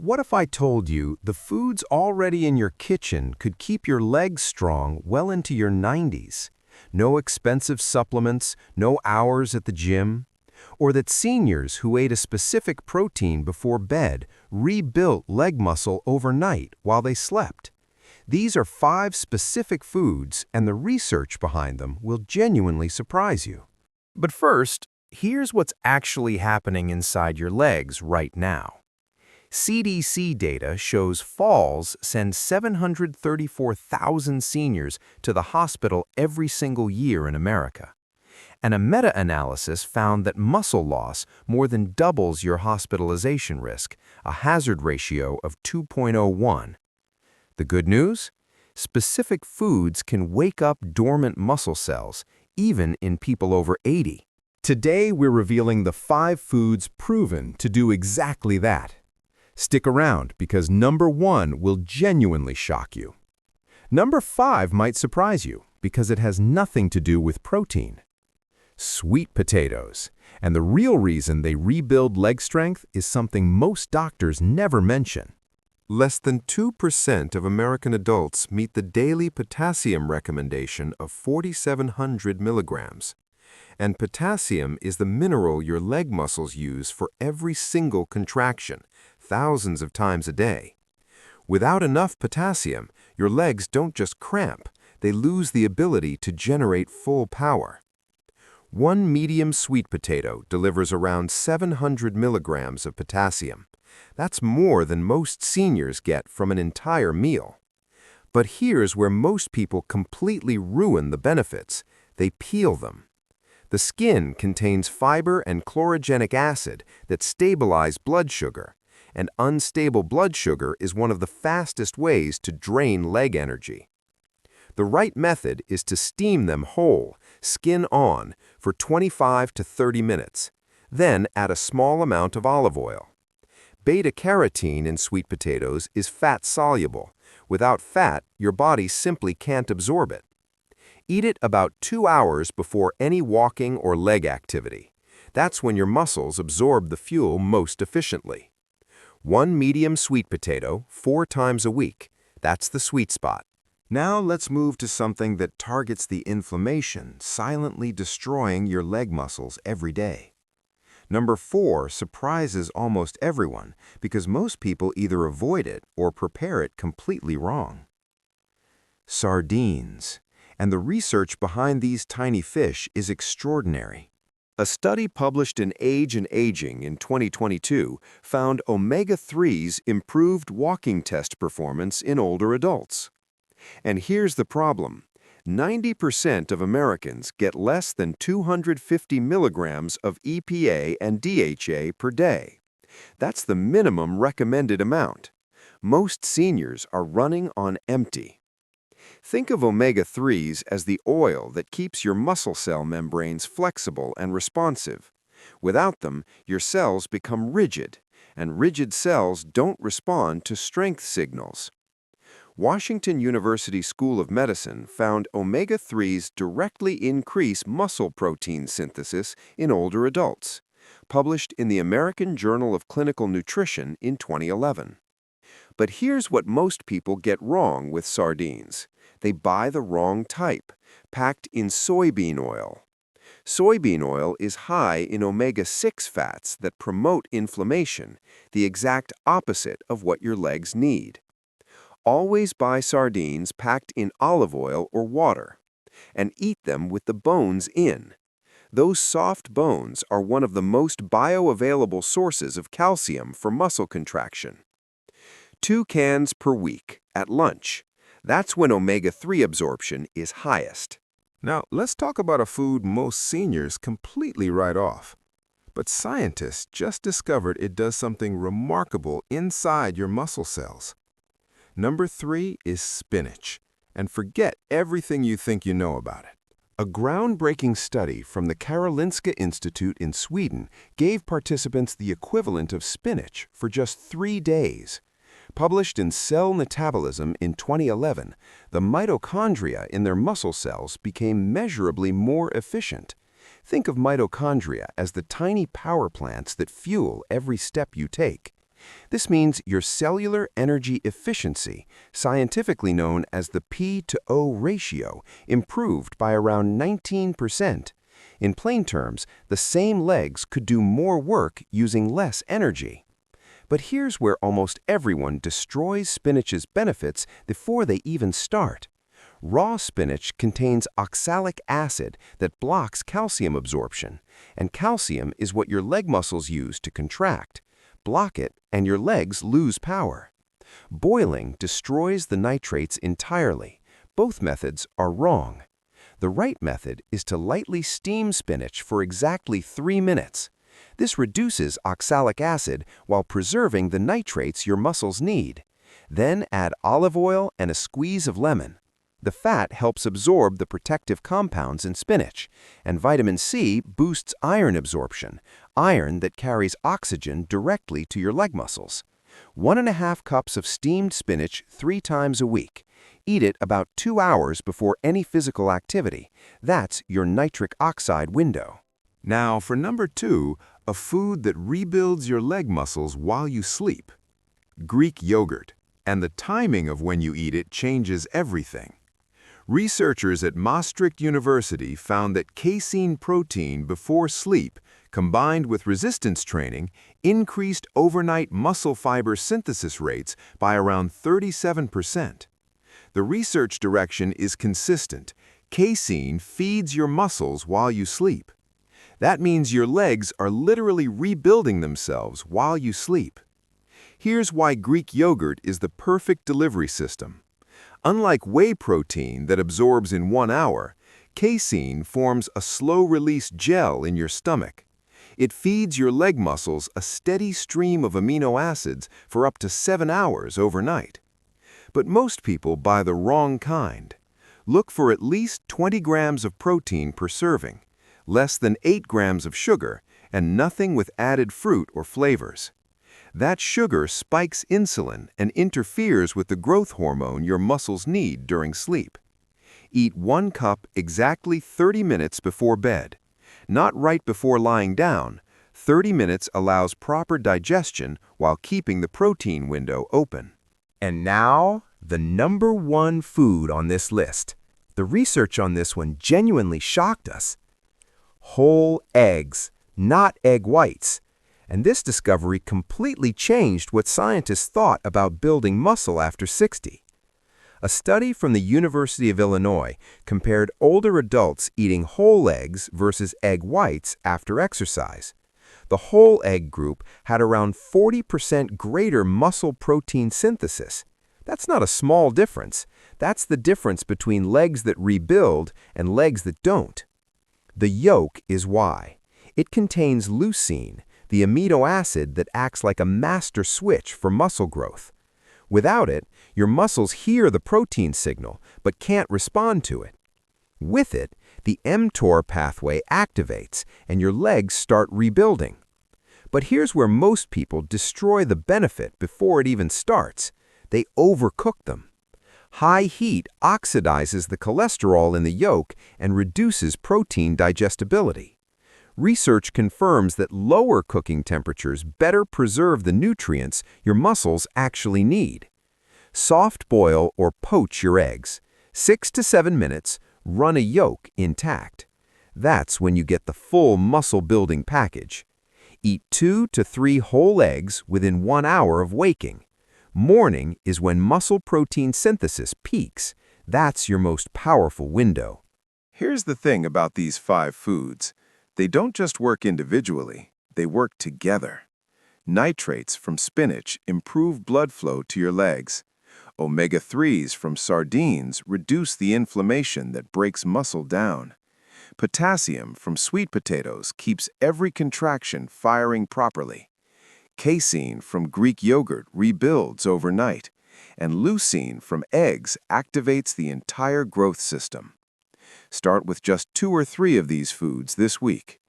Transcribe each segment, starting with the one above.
What if I told you the foods already in your kitchen could keep your legs strong well into your 90s? No expensive supplements, no hours at the gym? Or that seniors who ate a specific protein before bed rebuilt leg muscle overnight while they slept? These are 5 specific foods, and the research behind them will genuinely surprise you. But first, here's what's actually happening inside your legs right now. CDC data shows falls send 734,000 seniors to the hospital every single year in America. And a meta-analysis found that muscle loss more than doubles your hospitalization risk, a hazard ratio of 2.01. The good news? Specific foods can wake up dormant muscle cells, even in people over 80. Today, we're revealing the 5 foods proven to do exactly that. Stick around because number 1 will genuinely shock you. Number 5 might surprise you because it has nothing to do with protein. Sweet potatoes. And the real reason they rebuild leg strength is something most doctors never mention. Less than 2% of American adults meet the daily potassium recommendation of 4,700 milligrams. And potassium is the mineral your leg muscles use for every single contraction, thousands of times a day. Without enough potassium, your legs don't just cramp, they lose the ability to generate full power. One medium sweet potato delivers around 700 milligrams of potassium. That's more than most seniors get from an entire meal. But here's where most people completely ruin the benefits. They peel them. The skin contains fiber and chlorogenic acid that stabilize blood sugar, and unstable blood sugar is one of the fastest ways to drain leg energy. The right method is to steam them whole, skin on, for 25 to 30 minutes. Then add a small amount of olive oil. Beta-carotene in sweet potatoes is fat-soluble. Without fat, your body simply can't absorb it. Eat it about 2 hours before any walking or leg activity. That's when your muscles absorb the fuel most efficiently. 1 medium sweet potato 4 times a week. That's the sweet spot. Now let's move to something that targets the inflammation, silently destroying your leg muscles every day. Number 4 surprises almost everyone because most people either avoid it or prepare it completely wrong. Sardines. And the research behind these tiny fish is extraordinary. A study published in Age and Aging in 2022 found omega-3s improved walking test performance in older adults. And here's the problem. 90% of Americans get less than 250 milligrams of EPA and DHA per day. That's the minimum recommended amount. Most seniors are running on empty. Think of omega-3s as the oil that keeps your muscle cell membranes flexible and responsive. Without them, your cells become rigid, and rigid cells don't respond to strength signals. Washington University School of Medicine found omega-3s directly increase muscle protein synthesis in older adults, published in the American Journal of Clinical Nutrition in 2011. But here's what most people get wrong with sardines. They buy the wrong type, packed in soybean oil. Soybean oil is high in omega-6 fats that promote inflammation, the exact opposite of what your legs need. Always buy sardines packed in olive oil or water, and eat them with the bones in. Those soft bones are one of the most bioavailable sources of calcium for muscle contraction. 2 cans per week at lunch. That's when omega-3 absorption is highest. Now, let's talk about a food most seniors completely write off. But scientists just discovered it does something remarkable inside your muscle cells. Number 3 is spinach. And forget everything you think you know about it. A groundbreaking study from the Karolinska Institute in Sweden gave participants the equivalent of spinach for just 3 days. Published in Cell Metabolism in 2011, the mitochondria in their muscle cells became measurably more efficient. Think of mitochondria as the tiny power plants that fuel every step you take. This means your cellular energy efficiency, scientifically known as the P to O ratio, improved by around 19%. In plain terms, the same legs could do more work using less energy. But here's where almost everyone destroys spinach's benefits before they even start. Raw spinach contains oxalic acid that blocks calcium absorption, and calcium is what your leg muscles use to contract. Block it, and your legs lose power. Boiling destroys the nitrates entirely. Both methods are wrong. The right method is to lightly steam spinach for exactly 3 minutes. This reduces oxalic acid while preserving the nitrates your muscles need. Then add olive oil and a squeeze of lemon. The fat helps absorb the protective compounds in spinach, and vitamin C boosts iron absorption, iron that carries oxygen directly to your leg muscles. 1.5 cups of steamed spinach 3 times a week. Eat it about 2 hours before any physical activity. That's your nitric oxide window. Now for number 2, a food that rebuilds your leg muscles while you sleep. Greek yogurt. And the timing of when you eat it changes everything. Researchers at Maastricht University found that casein protein before sleep, combined with resistance training, increased overnight muscle fiber synthesis rates by around 37%. The research direction is consistent. Casein feeds your muscles while you sleep. That means your legs are literally rebuilding themselves while you sleep. Here's why Greek yogurt is the perfect delivery system. Unlike whey protein that absorbs in 1 hour, casein forms a slow-release gel in your stomach. It feeds your leg muscles a steady stream of amino acids for up to 7 hours overnight. But most people buy the wrong kind. Look for at least 20 grams of protein per serving, less than 8 grams of sugar, and nothing with added fruit or flavors. That sugar spikes insulin and interferes with the growth hormone your muscles need during sleep. Eat 1 cup exactly 30 minutes before bed. Not right before lying down. 30 minutes allows proper digestion while keeping the protein window open. And now, the number 1 food on this list. The research on this one genuinely shocked us. Whole eggs, not egg whites. And this discovery completely changed what scientists thought about building muscle after 60. A study from the University of Illinois compared older adults eating whole eggs versus egg whites after exercise. The whole egg group had around 40% greater muscle protein synthesis. That's not a small difference. That's the difference between legs that rebuild and legs that don't. The yolk is why. It contains leucine, the amino acid that acts like a master switch for muscle growth. Without it, your muscles hear the protein signal but can't respond to it. With it, the mTOR pathway activates and your legs start rebuilding. But here's where most people destroy the benefit before it even starts. They overcook them. High heat oxidizes the cholesterol in the yolk and reduces protein digestibility. Research confirms that lower cooking temperatures better preserve the nutrients your muscles actually need. Soft boil or poach your eggs. 6 to 7 minutes, run a yolk intact. That's when you get the full muscle-building package. Eat 2 to 3 whole eggs within 1 hour of waking. Morning is when muscle protein synthesis peaks. That's your most powerful window. Here's the thing about these 5 foods. They don't just work individually, they work together. Nitrates from spinach improve blood flow to your legs. Omega-3s from sardines reduce the inflammation that breaks muscle down. Potassium from sweet potatoes keeps every contraction firing properly. Casein from Greek yogurt rebuilds overnight. And leucine from eggs activates the entire growth system. Start with just 2 or 3 of these foods this week.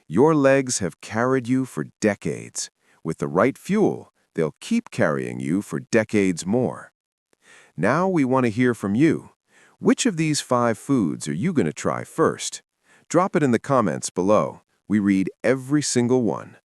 Your legs have carried you for decades. With the right fuel, they'll keep carrying you for decades more. Now we want to hear from you. Which of these 5 foods are you going to try first? Drop it in the comments below. We read every single one.